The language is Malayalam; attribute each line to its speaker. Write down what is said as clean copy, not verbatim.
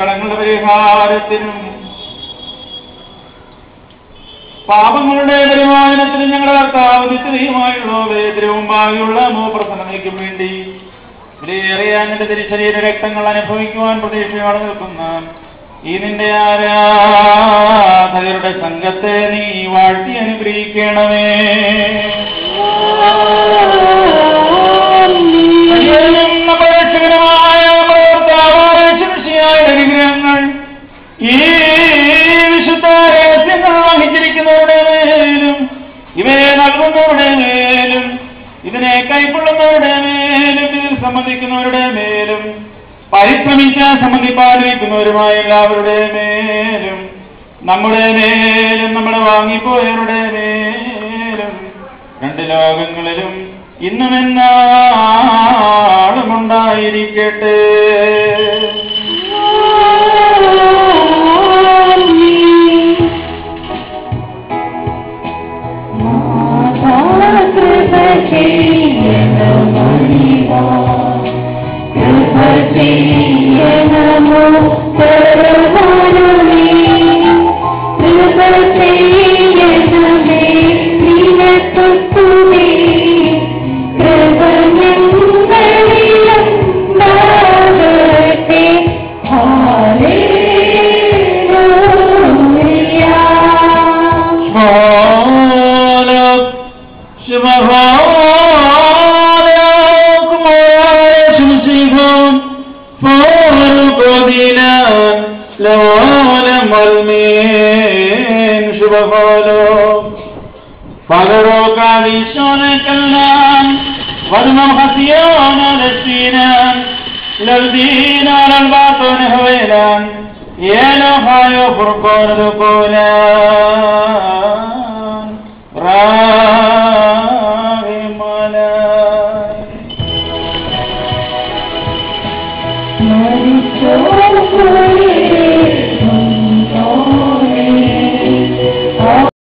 Speaker 1: കടങ്ങളുടെ പരിഹാരത്തിനും പാപങ്ങളുടെ പരിപാലനത്തിനും ഞങ്ങളുടെ കർത്താവ് നിത്യതയുമായുള്ള വേദ്രവുമായുള്ള പ്രസന്നതയ്ക്കും വേണ്ടി വിലയേറിയാന്റെ തിരിച്ചരീര രക്തങ്ങൾ അനുഭവിക്കുവാൻ പ്രതീക്ഷയോടെ നിൽക്കുന്ന ഈ നിന്റെ ആരാധകരുടെ സംഘത്തെ നീ വാഴ്ത്തി അനുഗ്രഹിക്കണമേ. അനുഗ്രഹങ്ങൾ ഈ വിശുദ്ധ രഹസ്യങ്ങൾ വഹിച്ചിരിക്കുന്നവരുടെ മേലും ഇവരെ നൽകുന്നവരുടെ മേലും ഇതിനെ കൈക്കൊള്ളുന്നവരുടെ മേലും ഇതിൽ സംബന്ധിക്കുന്നവരുടെ മേലും പരിശ്രമിക്കാൻ സംബന്ധിപ്പാലിരിക്കുന്നവരുമായ എല്ലാവരുടെ മേലും നമ്മുടെ മേലും നമ്മളെ വാങ്ങിപ്പോയവരുടെ മേലും രണ്ട് ലോകങ്ങളിലും ഇന്നും എന്നാളും ഉണ്ടായിരിക്കട്ടെ.